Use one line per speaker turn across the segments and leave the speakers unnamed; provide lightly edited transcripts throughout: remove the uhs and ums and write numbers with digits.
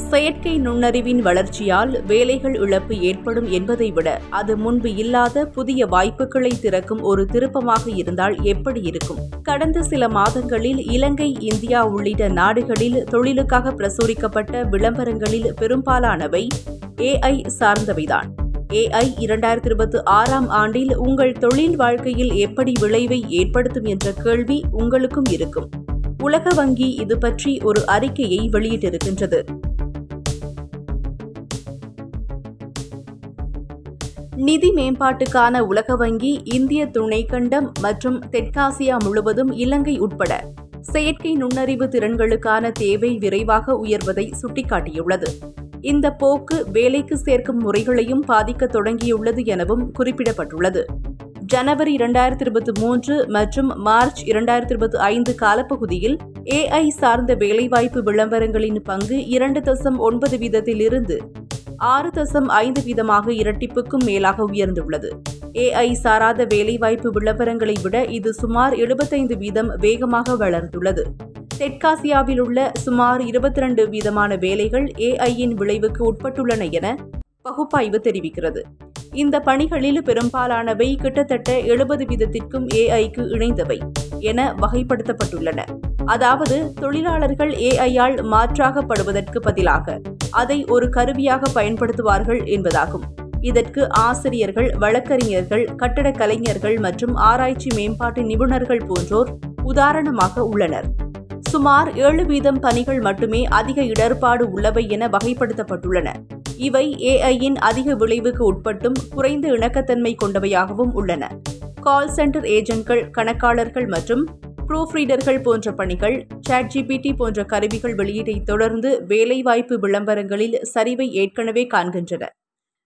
செயற்கை நுண்ணறிவின் வளர்ச்சியால் வேலைகள் இழப்பு ஏற்படும் என்பதை விட அது முன்பு இல்லாத புதிய வாய்ப்புகளை திறக்கும் ஒரு திருப்பமாக இருந்தால் எப்படி இருக்கும்? கடந்த சில மாதங்களில் இலங்கை, இந்தியா உள்ளிட்ட நாடுகளில் தொழிலுக்காக பிரசுரிக்கப்பட்ட விளம்பரங்களில் பெரும்பாலானவை AI சார்ந்தவைதான். AI 2026ஆம் ஆண்டில் உங்கள் தொழில் வாழ்க்கையில் எப்படி விளைவை ஏற்படுத்தும் என்ற கேள்வி உங்களுக்கும் இருக்கும். உலக வங்கி இது பற்றி ஒரு அறிக்கையை வெளியிட்டிருக்கின்றது. நிதி மேம்பாட்டுக்கான உலக வங்கி இந்திய துணைக்கண்டம் மற்றும் தெற்காசியா முழுவதும் இலங்கை உட்பட செயற்கை நுண்ணறிவு திறன்களுக்கான தேவை விரைவாக உயர்வதை சுட்டிக்காட்டியுள்ளது. இந்த போக்கு வேலைக்கு சேர்க்கும் முறைகளையும் பாதிக்க தொடங்கியுள்ளது எனவும் குறிப்பிடப்பட்டுள்ளது. ஜனவரி 2023 மற்றும் மார்ச் 2025 காலப்பகுதியில் AI சார்ந்த வேலைவாய்ப்பு விளம்பரங்களின் பங்கு 2.9 வீதத்திலிருந்து 6.5 வீதமாக இரட்டிப்புக்கும் மேலாக உயர்ந்துள்ளது. AI சாராத வேலைவாய்ப்பு விளம்பரங்களை விட இது சுமார் 75 வீதம் வேகமாக வளர்ந்துள்ளது. தெற்காசியாவில் உள்ள சுமார் 22 வீதமான வேலைகள் AI-யின் விளைவுக்கு உட்பட்டுள்ளன என பகுப்பாய்வு தெரிவிக்கிறது. இந்த பணிகளில் பெரும்பாலானவை கிட்டத்தட்ட 70 வீதத்திற்கும் AI-க்கு இணைந்தவை என வகைப்படுத்தப்பட்டுள்ளன. அதாவது தொழிலாளர்கள் AI-யால் மாற்றாகப்படுவதற்கு பதிலாக அதை ஒரு கருவியாக பயன்படுத்துவார்கள் என்பதாகும். இதற்கு ஆசிரியர்கள், வழக்கறிஞர்கள், கட்டடக் கலைஞர்கள் மற்றும் ஆராய்ச்சி மேம்பாட்டு நிபுணர்கள் போன்றோர் உதாரணமாக உள்ளனர். சுமார் 7 வீதம் பணிகள் மட்டுமே அதிக இடர்பாடு உள்ளவை என வகைப்படுத்தப்பட்டுள்ளன. இவை AI-யின் அதிக விளைவுக்கு உட்பட்டும் குறைந்த இணக்கத்தன்மை கொண்டவையாகவும் உள்ளன. கால் சென்டர் ஏஜென்ட்கள், கணக்காளர்கள் மற்றும் ப்ரூஃப் ரீடர்கள் போன்ற பணிகள் ChatGPT போன்ற கருவிகள் வெளியீட்டைத் தொடர்ந்து வேலைவாய்ப்பு விளம்பரங்களில் சரிவை ஏற்கனவே காண்கின்றன.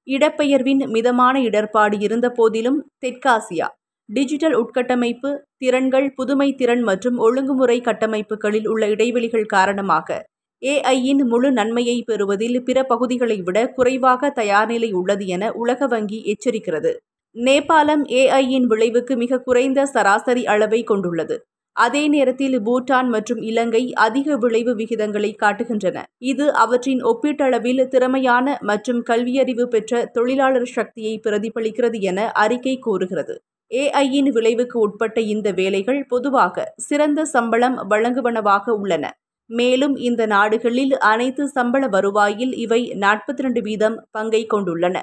இடப்பெயர்வின் மிதமான இடர்பாடு இருந்த போதிலும் தெற்காசியா டிஜிட்டல் உட்கட்டமைப்பு, திறன்கள், புதுமை திறன் மற்றும் ஒழுங்குமுறை கட்டமைப்புகளில் உள்ள இடைவெளிகள் காரணமாக AI-யின் முழு நன்மையை பெறுவதில் பிற பகுதிகளை விட குறைவாக தயார்நிலை உள்ளது என உலக வங்கி எச்சரிக்கிறது. நேபாளம் AI-யின் விளைவுக்கு மிக குறைந்த சராசரி அளவை கொண்டுள்ளது. அதே நேரத்தில் பூட்டான் மற்றும் இலங்கை அதிக விளைவு விகிதங்களை காட்டுகின்றன. இது அவற்றின் ஒப்பீட்டளவில் திறமையான மற்றும் கல்வியறிவு பெற்ற தொழிலாளர் சக்தியை பிரதிபலிக்கிறது என அறிக்கை கூறுகிறது. AI-யின் விளைவுக்கு உட்பட்ட இந்த வேலைகள் பொதுவாக சிறந்த சம்பளம் வழங்குவனவாக உள்ளன. மேலும் இந்த நாடுகளில் அனைத்து சம்பள வருவாயில் இவை 42 வீதம் பங்கை கொண்டுள்ளன.